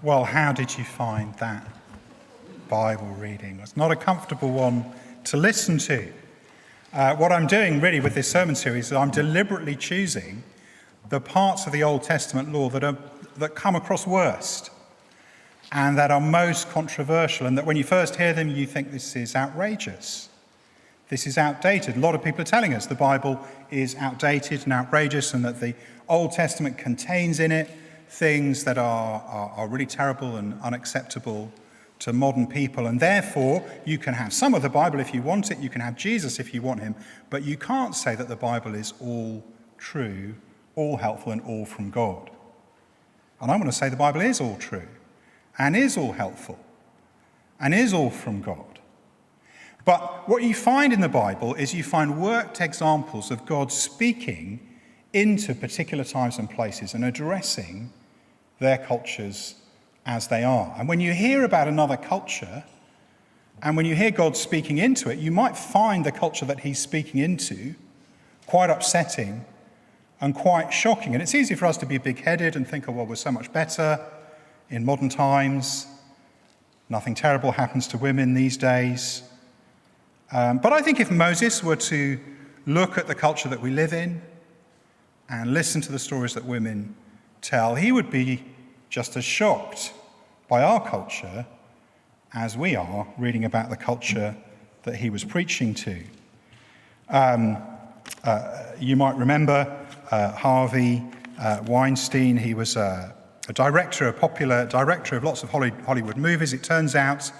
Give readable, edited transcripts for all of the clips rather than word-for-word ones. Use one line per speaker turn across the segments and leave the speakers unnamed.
Well, how did you find that Bible reading? It's not a comfortable one to listen to. What I'm doing really with this sermon series is I'm deliberately choosing the parts of the Old Testament law that come across worst and that are most controversial, and that when you first hear them you think this is outrageous. This is outdated. A lot of people are telling us the Bible is outdated and outrageous, and that the Old Testament contains in it things that are really terrible and unacceptable to modern people, and therefore you can have some of the Bible if you want it, you can have Jesus if you want him, but you can't say that the Bible is all true, all helpful, and all from God. And I want to say the Bible is all true, and is all helpful, and is all from God. But what you find in the Bible is you find worked examples of God speaking into particular times and places and addressing their cultures as they are. And when you hear about another culture, and when you hear God speaking into it, you might find the culture that he's speaking into quite upsetting and quite shocking. And it's easy for us to be big-headed and think, oh, well, we're so much better in modern times. Nothing terrible happens to women these days. But I think if Moses were to look at the culture that we live in and listen to the stories that women tell, he would be just as shocked by our culture as we are reading about the culture that he was preaching to. You might remember Harvey Weinstein. He was a popular director of lots of Hollywood movies. It turns out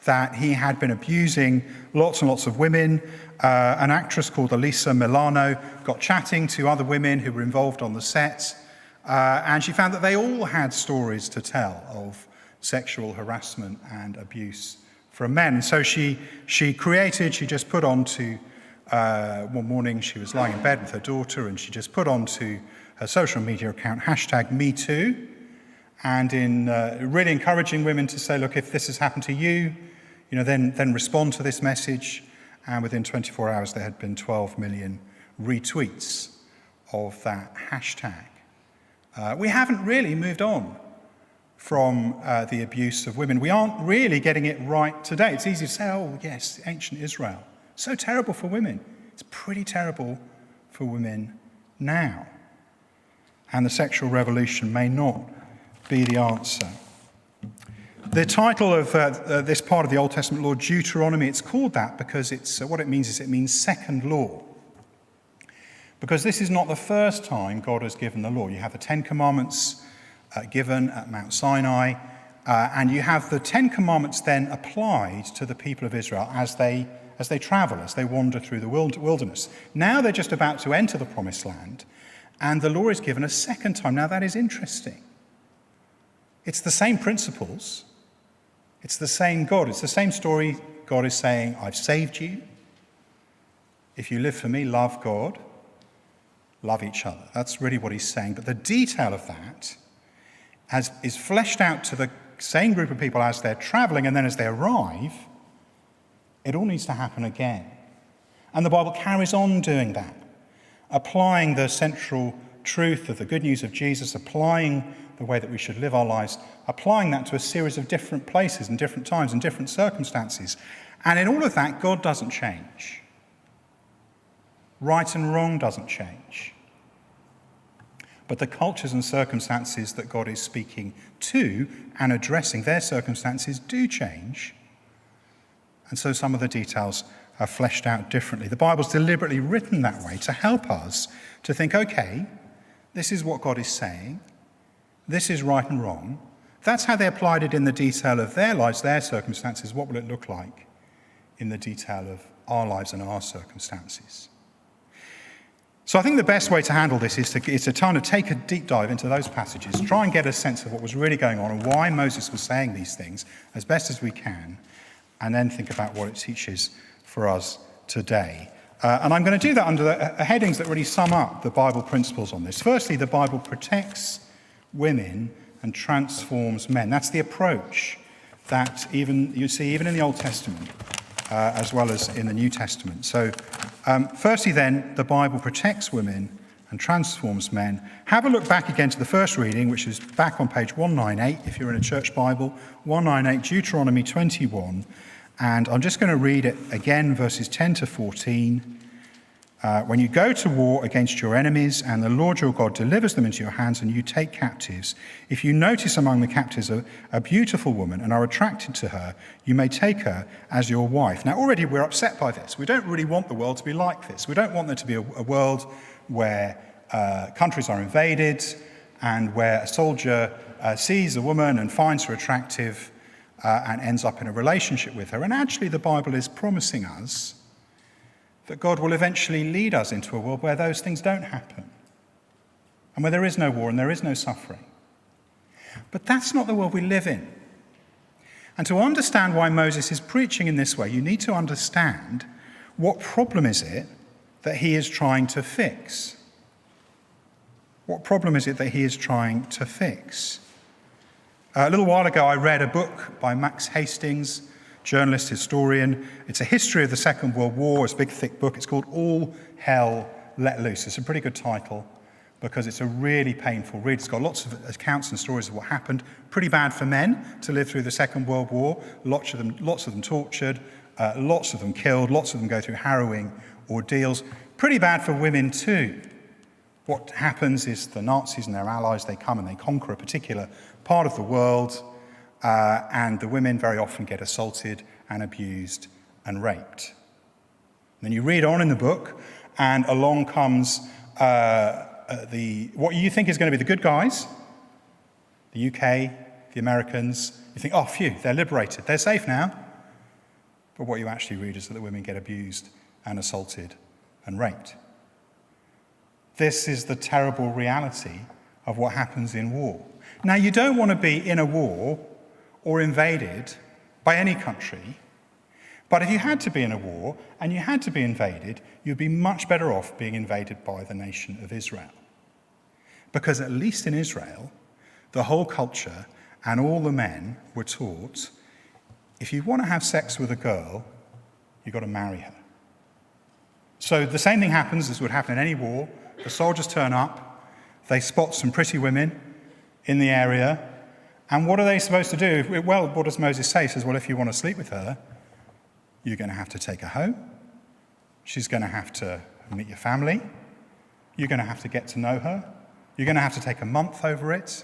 that he had been abusing lots and lots of women. An actress called Alyssa Milano got chatting to other women who were involved on the set, and she found that they all had stories to tell of sexual harassment and abuse from men. And so she just put onto, one morning she was lying in bed with her daughter, and she just put onto her social media account #MeToo, and in really encouraging women to say, look, if this has happened to you, then respond to this message. And within 24 hours, there had been 12 million retweets of that hashtag. We haven't really moved on from the abuse of women. We aren't really getting it right today. It's easy to say, oh, yes, ancient Israel, so terrible for women. It's pretty terrible for women now. And the sexual revolution may not be the answer. The title of this part of the Old Testament law, Deuteronomy, it's called that because what it means is it means second law. Because this is not the first time God has given the law. You have the Ten Commandments given at Mount Sinai, and you have the Ten Commandments then applied to the people of Israel as they travel, as they wander through the wilderness. Now they're just about to enter the Promised Land, and the law is given a second time. Now that is interesting. It's the same principles. It's the same God. It's the same story. God is saying, I've saved you. If you live for me, love God, love each other. That's really what he's saying. But the detail of that is fleshed out to the same group of people as they're traveling, and then as they arrive, it all needs to happen again. And the Bible carries on doing that, applying the central truth of the good news of Jesus, applying the way that we should live our lives, applying that to a series of different places and different times and different circumstances. And in all of that, God doesn't change. Right and wrong doesn't change. But the cultures and circumstances that God is speaking to and addressing, their circumstances do change. And so some of the details are fleshed out differently. The Bible's deliberately written that way to help us to think, okay, this is what God is saying. This is right and wrong. That's how they applied it in the detail of their lives, their circumstances. What will it look like in the detail of our lives and our circumstances? So I think the best way to handle this is to kind of take a deep dive into those passages, try and get a sense of what was really going on and why Moses was saying these things as best as we can, and then think about what it teaches for us today. And I'm going to do that under the headings that really sum up the Bible principles on this. Firstly, the Bible protects women and transforms men. That's the approach that you see even in the Old Testament as well as in the New Testament. So firstly then, the Bible protects women and transforms men. Have a look back again to the first reading, which is back on page 198, if you're in a church Bible, 198, Deuteronomy 21. And I'm just going to read it again, verses 10 to 14. When you go to war against your enemies and the Lord your God delivers them into your hands and you take captives, if you notice among the captives a beautiful woman and are attracted to her, you may take her as your wife. Now, already we're upset by this. We don't really want the world to be like this. We don't want there to be a world where countries are invaded and where a soldier sees a woman and finds her attractive and ends up in a relationship with her. And actually, the Bible is promising us that God will eventually lead us into a world where those things don't happen and where there is no war and there is no suffering. But that's not the world we live in. And to understand why Moses is preaching in this way, you need to understand what problem is it that he is trying to fix. What problem is it that he is trying to fix? A little while ago, I read a book by Max Hastings, journalist, historian. It's a history of the Second World War. It's a big, thick book. It's called All Hell Let Loose. It's a pretty good title because it's a really painful read. It's got lots of accounts and stories of what happened. Pretty bad for men to live through the Second World War. Lots of them tortured, lots of them killed, lots of them go through harrowing ordeals. Pretty bad for women too. What happens is the Nazis and their allies, they come and they conquer a particular part of the world, and the women very often get assaulted and abused and raped. And then you read on in the book, and along comes what you think is going to be the good guys, the UK, the Americans. You think, oh, phew, they're liberated, they're safe now. But what you actually read is that the women get abused and assaulted and raped. This is the terrible reality of what happens in war. Now, you don't want to be in a war or invaded by any country, but if you had to be in a war and you had to be invaded, you'd be much better off being invaded by the nation of Israel. Because at least in Israel, the whole culture and all the men were taught, if you want to have sex with a girl, you've got to marry her. So the same thing happens as would happen in any war. The soldiers turn up, they spot some pretty women in the area, and what are they supposed to do? Well, what does Moses say? He says, well, if you want to sleep with her, you're going to have to take her home. She's going to have to meet your family. You're going to have to get to know her. You're going to have to take a month over it.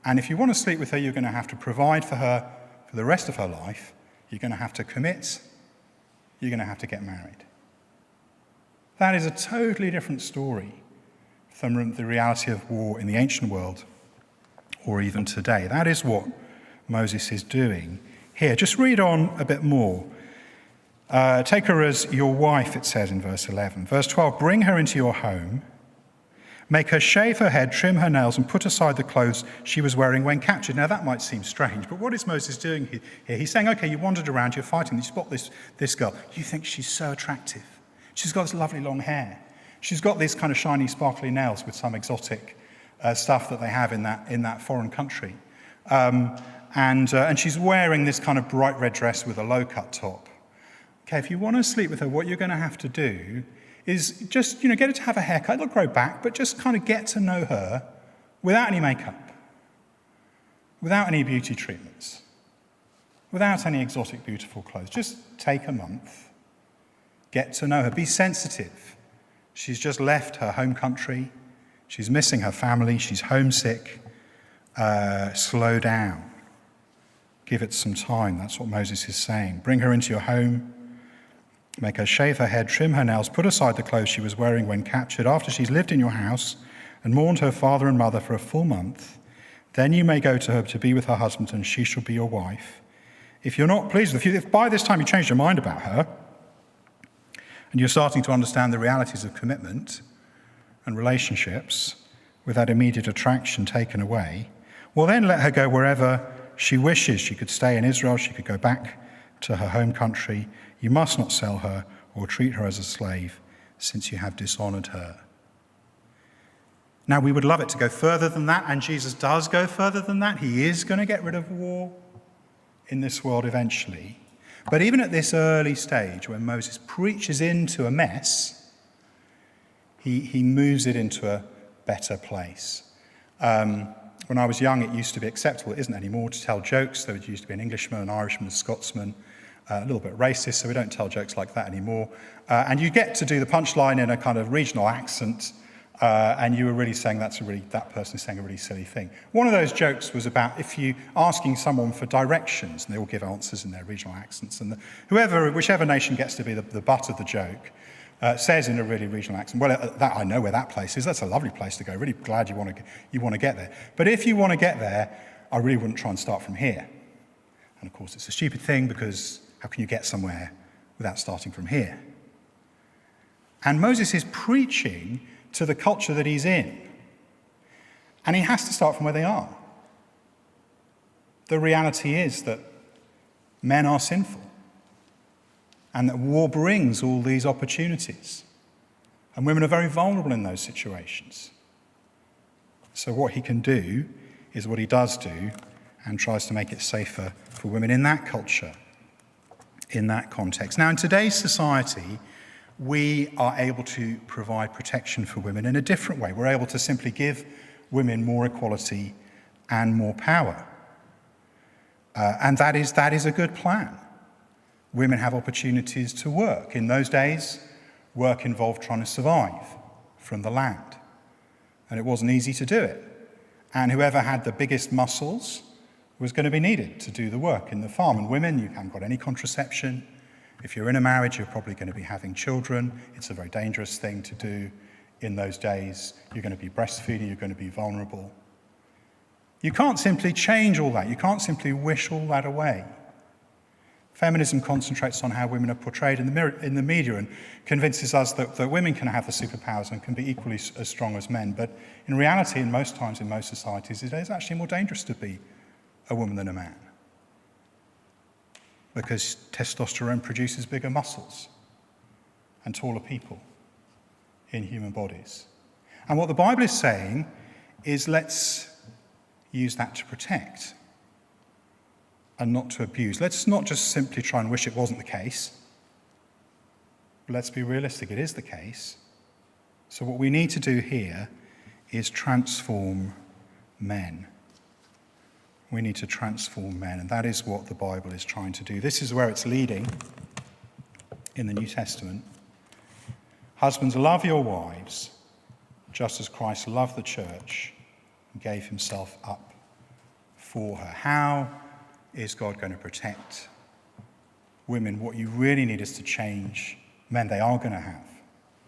And if you want to sleep with her, you're going to have to provide for her for the rest of her life. You're going to have to commit. You're going to have to get married. That is a totally different story from the reality of war in the ancient world or even today. That is what Moses is doing here. Just read on a bit more. Take her as your wife, it says in verse 11. Verse 12, bring her into your home, make her shave her head, trim her nails, and put aside the clothes she was wearing when captured. Now, that might seem strange, but what is Moses doing here? He's saying, okay, you wandered around, you're fighting, you spot this girl. You think she's so attractive. She's got this lovely long hair. She's got these kind of shiny, sparkly nails with some exotic stuff that they have in that foreign country. And she's wearing this kind of bright red dress with a low-cut top. Okay, if you want to sleep with her, what you're going to have to do is just, get her to have a haircut. It'll grow back, but just kind of get to know her without any makeup, without any beauty treatments, without any exotic, beautiful clothes. Just take a month. Get to know her. Be sensitive. She's just left her home country. She's missing her family. She's homesick. Slow down. Give it some time. That's what Moses is saying. Bring her into your home. Make her shave her head, trim her nails, put aside the clothes she was wearing when captured. After she's lived in your house and mourned her father and mother for a full month, then you may go to her to be with her husband, and she shall be your wife. If you're not pleased with her, if by this time you changed your mind about her, and you're starting to understand the realities of commitment and relationships with that immediate attraction taken away, well, then let her go wherever she wishes. She could stay in Israel. She could go back to her home country. You must not sell her or treat her as a slave, since you have dishonored her. Now, we would love it to go further than that, and Jesus does go further than that. He is going to get rid of war in this world eventually. But even at this early stage, when Moses preaches into a mess, He moves it into a better place. When I was young, it used to be acceptable, it isn't anymore, to tell jokes. There used to be an Englishman, an Irishman, a Scotsman, a little bit racist, so we don't tell jokes like that anymore. And you get to do the punchline in a kind of regional accent, and you were really saying that person is saying a really silly thing. One of those jokes was about if you asking someone for directions, and they all give answers in their regional accents, and whichever nation gets to be the butt of the joke, says in a really regional accent, well, I know where that place is. That's a lovely place to go. Really glad you want to get there. But if you want to get there, I really wouldn't try and start from here. And of course, it's a stupid thing, because how can you get somewhere without starting from here? And Moses is preaching to the culture that he's in. And he has to start from where they are. The reality is that men are sinful, and that war brings all these opportunities. And women are very vulnerable in those situations. So what he can do is what he does do, and tries to make it safer for women in that culture, in that context. Now, in today's society, we are able to provide protection for women in a different way. We're able to simply give women more equality and more power. And that is a good plan. Women have opportunities to work. In those days, work involved trying to survive from the land. And it wasn't easy to do it. And whoever had the biggest muscles was going to be needed to do the work in the farm. And women, you haven't got any contraception. If you're in a marriage, you're probably going to be having children. It's a very dangerous thing to do in those days. You're going to be breastfeeding, you're going to be vulnerable. You can't simply change all that. You can't simply wish all that away. Feminism concentrates on how women are portrayed in the media and convinces us that women can have the superpowers and can be equally as strong as men. But in reality, in most times, in most societies, it is actually more dangerous to be a woman than a man, because testosterone produces bigger muscles and taller people in human bodies. And what the Bible is saying is, let's use that to protect and not to abuse. Let's not just simply try and wish it wasn't the case. Let's be realistic, it is the case. So what we need to do here is transform men. We need to transform men, and that is what the Bible is trying to do. This is where it's leading in the New Testament. Husbands, love your wives, just as Christ loved the church and gave himself up for her. How is God going to protect women? What you really need is to change men. They are going to have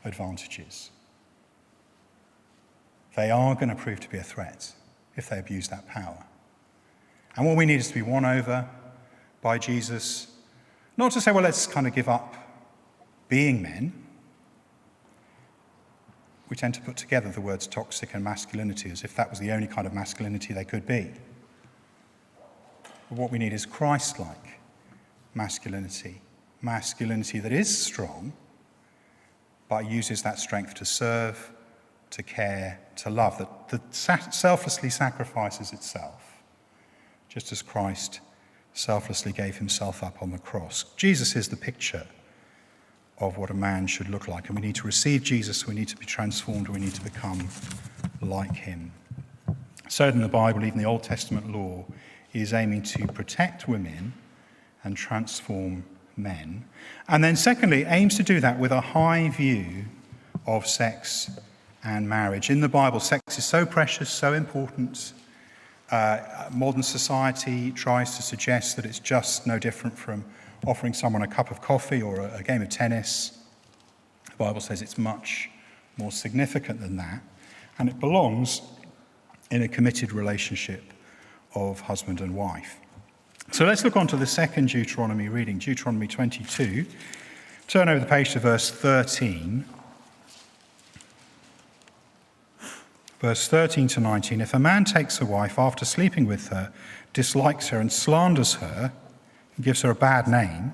advantages. They are going to prove to be a threat if they abuse that power. And what we need is to be won over by Jesus. Not to say, well, let's kind of give up being men. We tend to put together the words toxic and masculinity as if that was the only kind of masculinity they could be. But what we need is Christ-like masculinity. Masculinity that is strong, but uses that strength to serve, to care, to love, that selflessly sacrifices itself, just as Christ selflessly gave himself up on the cross. Jesus is the picture of what a man should look like, and we need to receive Jesus, we need to be transformed, we need to become like him. So in the Bible, even the Old Testament law is aiming to protect women and transform men. And then secondly, aims to do that with a high view of sex and marriage. In the Bible, sex is so precious, so important. Modern society tries to suggest that it's just no different from offering someone a cup of coffee or a game of tennis. The Bible says it's much more significant than that, and it belongs in a committed relationship of husband and wife. So let's look on to the second Deuteronomy reading, Deuteronomy 22. Turn over the page to verse 13. Verse 13 to 19, if a man takes a wife after sleeping with her, dislikes her and slanders her, and gives her a bad name,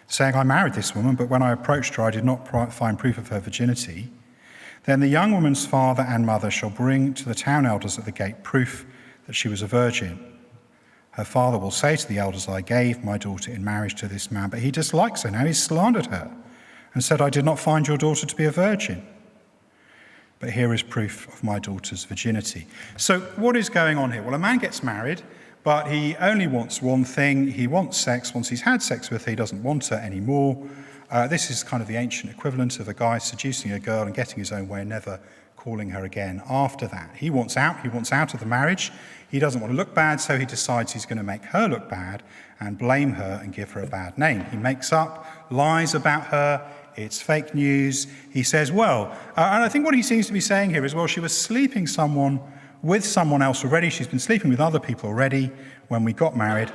saying, I married this woman, but when I approached her, I did not find proof of her virginity, then the young woman's father and mother shall bring to the town elders at the gate proof that she was a virgin. Her father will say to the elders, I gave my daughter in marriage to this man, but he dislikes her. Now he's slandered her and said, I did not find your daughter to be a virgin. but here is proof of my daughter's virginity. So what is going on here? Well, a man gets married, but he only wants one thing. He wants sex. Once he's had sex with her, he doesn't want her anymore. This is kind of the ancient equivalent of a guy seducing a girl and getting his own way and never calling her again after that. He wants out of the marriage. He doesn't want to look bad, so he decides he's going to make her look bad and blame her and give her a bad name. He makes up lies about her. It's fake news. He says, and I think what he seems to be saying here is, she was sleeping with someone else already. She's been sleeping with other people already when we got married.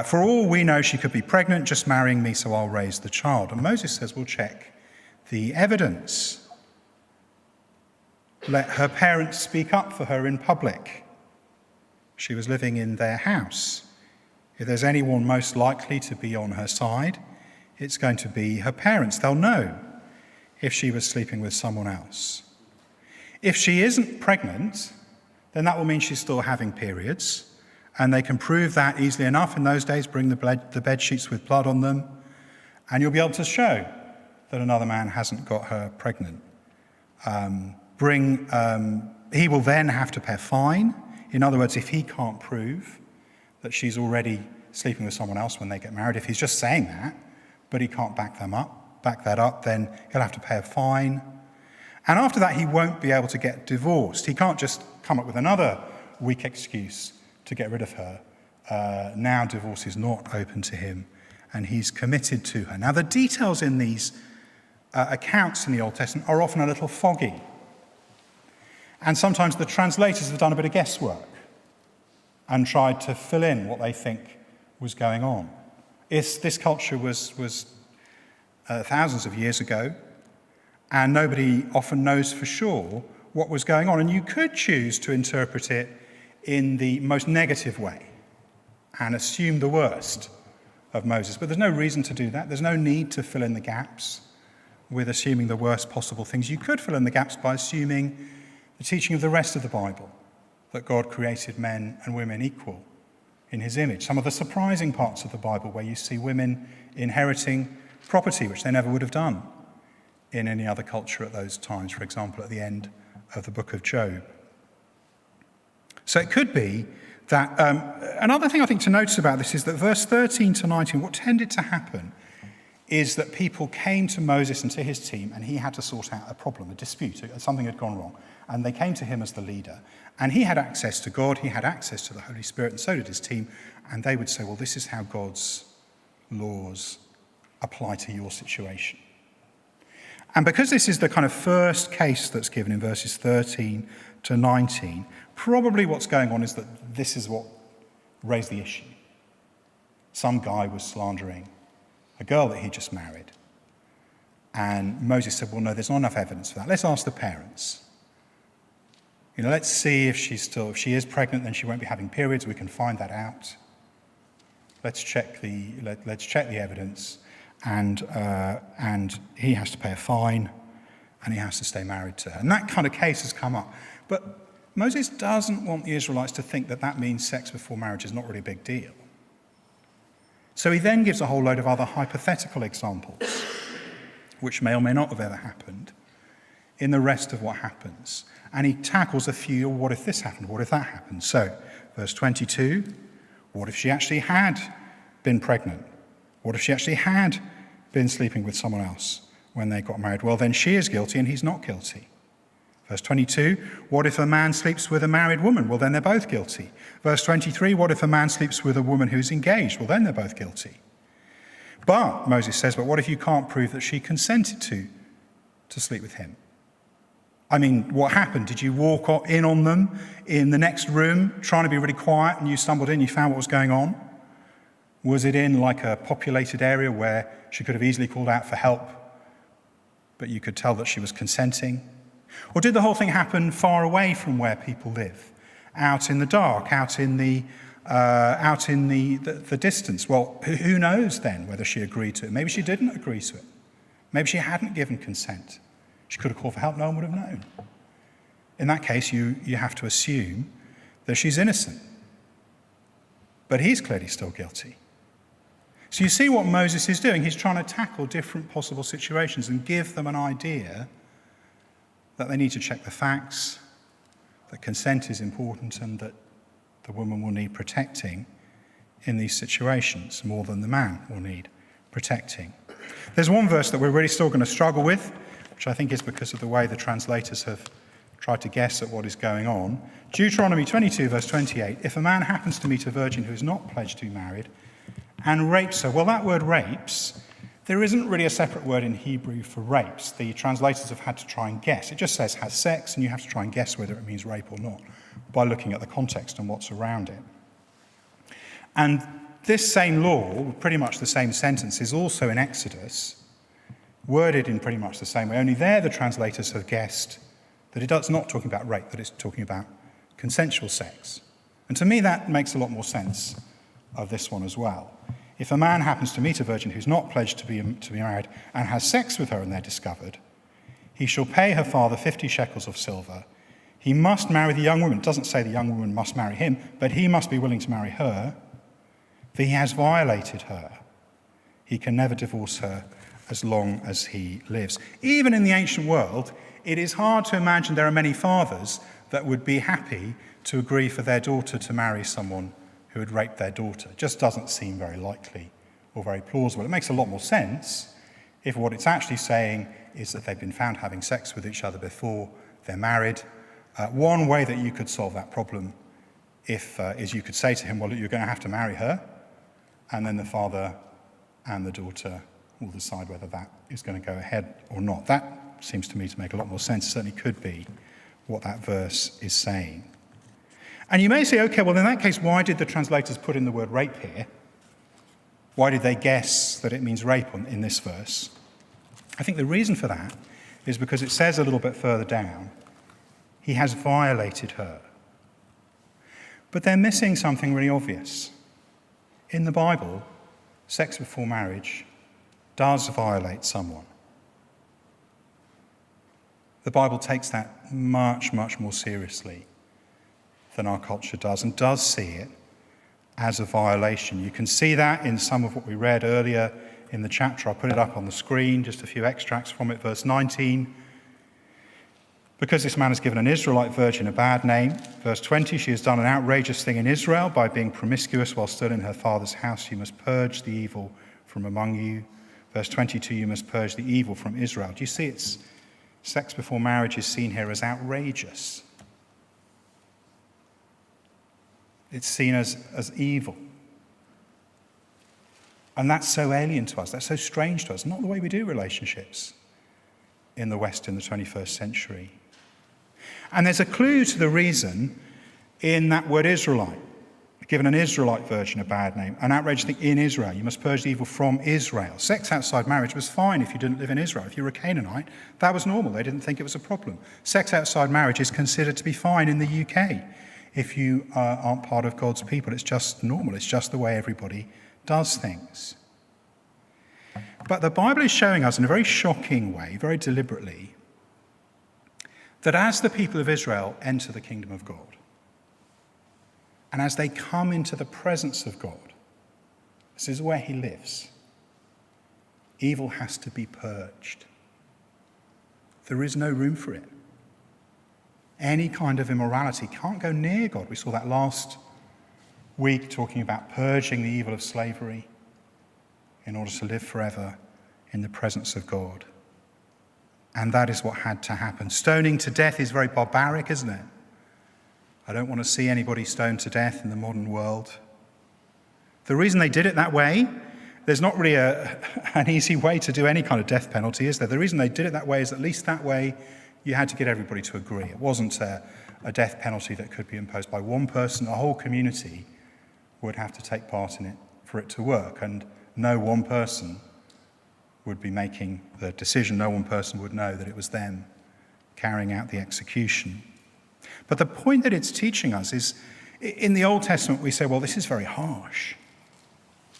For all we know, she could be pregnant, just marrying me, so I'll raise the child. And Moses says, we'll check the evidence. Let her parents speak up for her in public. She was living in their house. If there's anyone most likely to be on her side, it's going to be her parents. They'll know if she was sleeping with someone else. If she isn't pregnant, then that will mean she's still having periods, and they can prove that easily enough. In those days, bring the bed sheets with blood on them, and you'll be able to show that another man hasn't got her pregnant. He will then have to pay a fine. In other words, if he can't prove that she's already sleeping with someone else when they get married, if he's just saying that, but he can't back that up, then he'll have to pay a fine. And after that, he won't be able to get divorced. He can't just come up with another weak excuse to get rid of her. Now divorce is not open to him, and he's committed to her. Now, the details in these accounts in the Old Testament are often a little foggy. And sometimes the translators have done a bit of guesswork and tried to fill in what they think was going on. This culture was thousands of years ago, and nobody often knows for sure what was going on. And you could choose to interpret it in the most negative way and assume the worst of Moses. But there's no reason to do that. There's no need to fill in the gaps with assuming the worst possible things. You could fill in the gaps by assuming the teaching of the rest of the Bible, that God created men and women equal in his image. Some of the surprising parts of the Bible where you see women inheriting property, which they never would have done in any other culture at those times, for example, at the end of the book of Job. So it could be that, another thing I think to notice about this is that verse 13 to 19, what tended to happen is that people came to Moses and to his team, and he had to sort out a problem, a dispute, something had gone wrong. And they came to him as the leader. And he had access to God, he had access to the Holy Spirit, and so did his team. And they would say, this is how God's laws apply to your situation. And because this is the kind of first case that's given in verses 13 to 19, probably what's going on is that this is what raised the issue. Some guy was slandering a girl that he just married. And Moses said, no, there's not enough evidence for that. Let's ask the parents. Let's see if she is pregnant, then she won't be having periods. We can find that out. Let's check the evidence, and he has to pay a fine, and he has to stay married to her. And that kind of case has come up. But Moses doesn't want the Israelites to think that means sex before marriage is not really a big deal. So he then gives a whole load of other hypothetical examples, which may or may not have ever happened, in the rest of what happens. And he tackles a few, what if this happened? What if that happened? So, verse 22, what if she actually had been pregnant? What if she actually had been sleeping with someone else when they got married? Well, then she is guilty and he's not guilty. Verse 22, what if a man sleeps with a married woman? Well, then they're both guilty. Verse 23, what if a man sleeps with a woman who's engaged? Well, then they're both guilty. But, Moses says, what if you can't prove that she consented to sleep with him? I mean, what happened? Did you walk in on them in the next room, trying to be really quiet, and you stumbled in, you found what was going on? Was it in like a populated area where she could have easily called out for help, but you could tell that she was consenting? Or did the whole thing happen far away from where people live, out in the dark, out in the distance? Well, who knows then whether she agreed to it? Maybe she didn't agree to it. Maybe she hadn't given consent. She could have called for help, no one would have known. In that case, you have to assume that she's innocent. But he's clearly still guilty. So you see what Moses is doing. He's trying to tackle different possible situations and give them an idea that they need to check the facts, that consent is important, and that the woman will need protecting in these situations more than the man will need protecting. There's one verse that we're really still going to struggle with, which I think is because of the way the translators have tried to guess at what is going on. Deuteronomy 22, verse 28, if a man happens to meet a virgin who is not pledged to be married and rapes her, well, that word rapes, there isn't really a separate word in Hebrew for rapes. The translators have had to try and guess. It just says has sex, and you have to try and guess whether it means rape or not by looking at the context and what's around it. And this same law, pretty much the same sentence, is also in Exodus, worded in pretty much the same way. Only there the translators have guessed that it's not talking about rape, that it's talking about consensual sex. And to me that makes a lot more sense of this one as well. If a man happens to meet a virgin who's not pledged to be married and has sex with her and they're discovered, he shall pay her father 50 shekels of silver. He must marry the young woman. It doesn't say the young woman must marry him, but he must be willing to marry her, for he has violated her. He can never divorce her as long as he lives. Even in the ancient world, it is hard to imagine there are many fathers that would be happy to agree for their daughter to marry someone who had raped their daughter. It just doesn't seem very likely or very plausible. It makes a lot more sense if what it's actually saying is that they've been found having sex with each other before they're married. One way that you could solve that problem is you could say to him, well, you're going to have to marry her, and then the father and the daughter will decide whether that is going to go ahead or not. That seems to me to make a lot more sense. It certainly could be what that verse is saying. And you may say, okay, well, in that case, why did the translators put in the word rape here? Why did they guess that it means rape in this verse? I think the reason for that is because it says a little bit further down, he has violated her. But they're missing something really obvious. In the Bible, sex before marriage does violate someone. The Bible takes that much, much more seriously than our culture does, and does see it as a violation. You can see that in some of what we read earlier in the chapter. I'll put it up on the screen, just a few extracts from it. Verse 19, because this man has given an Israelite virgin a bad name. Verse 20, she has done an outrageous thing in Israel by being promiscuous while still in her father's house. You must purge the evil from among you. Verse 22, you must purge the evil from Israel. Do you see it's sex before marriage is seen here as outrageous. It's seen as evil. And that's so alien to us, that's so strange to us, not the way we do relationships in the West in the 21st century. And there's a clue to the reason in that word Israelite. Given an Israelite virgin a bad name, an outrageous thing in Israel. You must purge the evil from Israel. Sex outside marriage was fine if you didn't live in Israel. If you were a Canaanite, that was normal. They didn't think it was a problem. Sex outside marriage is considered to be fine in the UK. If you aren't part of God's people, it's just normal. It's just the way everybody does things. But the Bible is showing us in a very shocking way, very deliberately, that as the people of Israel enter the kingdom of God, and as they come into the presence of God, this is where he lives, evil has to be purged. There is no room for it. Any kind of immorality can't go near God. We saw that last week talking about purging the evil of slavery in order to live forever in the presence of God. And that is what had to happen. Stoning to death is very barbaric, isn't it? I don't want to see anybody stoned to death in the modern world. The reason they did it that way, there's not really an easy way to do any kind of death penalty, is there? The reason they did it that way is at least that way you had to get everybody to agree. It wasn't a death penalty that could be imposed by one person. A whole community would have to take part in it for it to work, and no one person would be making the decision. No one person would know that it was them carrying out the execution. But the point that it's teaching us is, in the Old Testament we say, well, this is very harsh.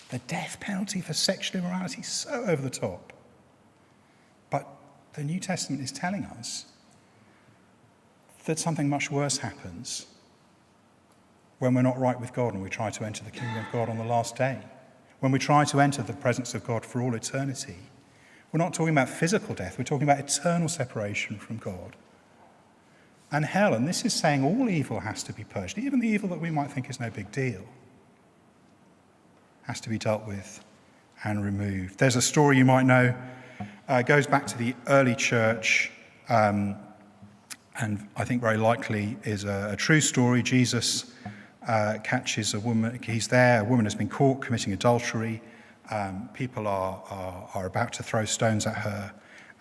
The death penalty for sexual immorality is so over the top. But the New Testament is telling us that something much worse happens when we're not right with God and we try to enter the kingdom of God on the last day. When we try to enter the presence of God for all eternity. We're not talking about physical death, we're talking about eternal separation from God and hell. And this is saying all evil has to be purged, even the evil that we might think is no big deal, has to be dealt with and removed. There's a story you might know, goes back to the early church, and I think very likely is a true story. Jesus catches a woman, he's there, a woman has been caught committing adultery. People are about to throw stones at her.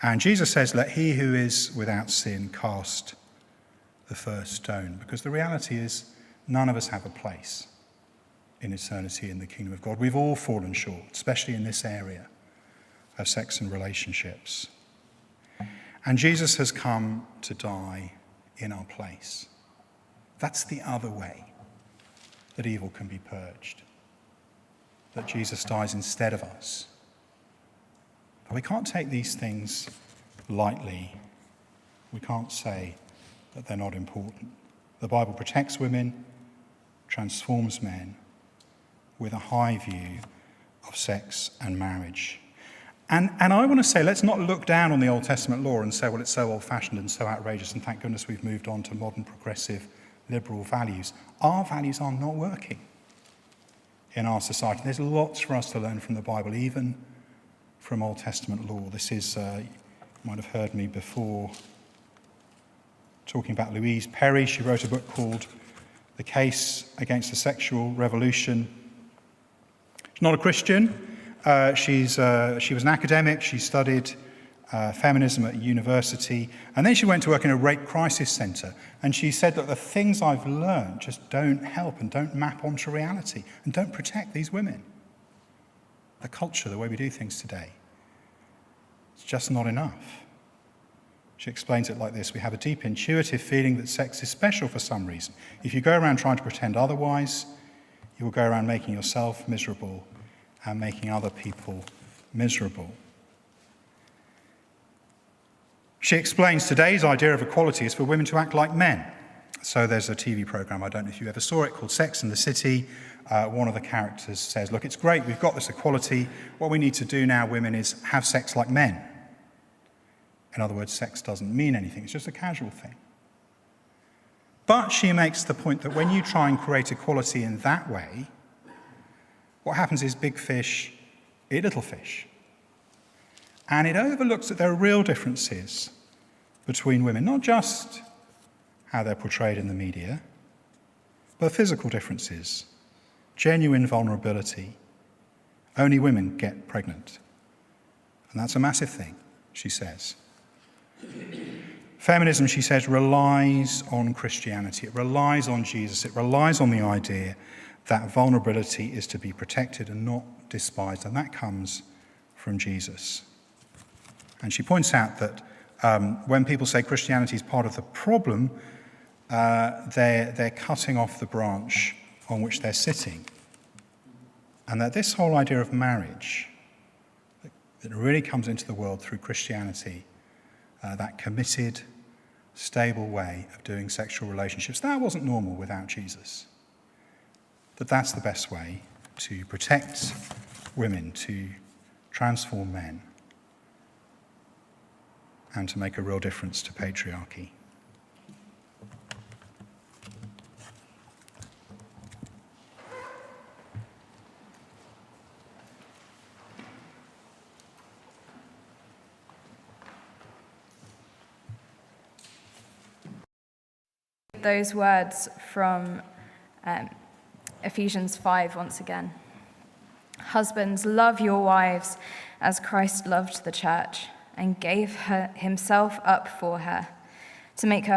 And Jesus says, let he who is without sin cast the first stone. Because the reality is, none of us have a place in eternity in the kingdom of God. We've all fallen short, especially in this area of sex and relationships. And Jesus has come to die in our place. That's the other way that evil can be purged. That Jesus dies instead of us. But we can't take these things lightly. We can't say that they're not important. The Bible protects women, transforms men, with a high view of sex and marriage. And I want to say, let's not look down on the Old Testament law and say, well, it's so old-fashioned and so outrageous, and thank goodness we've moved on to modern, progressive, liberal values. Our values are not working in our society. There's lots for us to learn from the Bible, even from Old Testament law. This is, you might have heard me before talking about Louise Perry. She wrote a book called The Case Against the Sexual Revolution. She's not a Christian. She was an academic. She studied feminism at university. And then she went to work in a rape crisis centre. And she said that the things I've learned just don't help and don't map onto reality and don't protect these women. The culture, the way we do things today, it's just not enough. She explains it like this. We have a deep intuitive feeling that sex is special for some reason. If you go around trying to pretend otherwise, you will go around making yourself miserable and making other people miserable. She explains today's idea of equality is for women to act like men. So there's a TV program, I don't know if you ever saw it, called Sex and the City. One of the characters says, look, it's great, we've got this equality. What we need to do now, women, is have sex like men. In other words, sex doesn't mean anything. It's just a casual thing. But she makes the point that when you try and create equality in that way, what happens is big fish eat little fish. And it overlooks that there are real differences between women, not just how they're portrayed in the media, but physical differences, genuine vulnerability. Only women get pregnant. And that's a massive thing, she says. Feminism, she says, relies on Christianity. It relies on Jesus. It relies on the idea that vulnerability is to be protected and not despised. And that comes from Jesus. And she points out that when people say Christianity is part of the problem, they're cutting off the branch on which they're sitting. And that this whole idea of marriage, that really comes into the world through Christianity, that committed, stable way of doing sexual relationships, that wasn't normal without Jesus. That's the best way to protect women, to transform men, and to make a real difference to patriarchy.
Those words from Ephesians 5 once again. Husbands, love your wives as Christ loved the church and gave himself up for her, to make her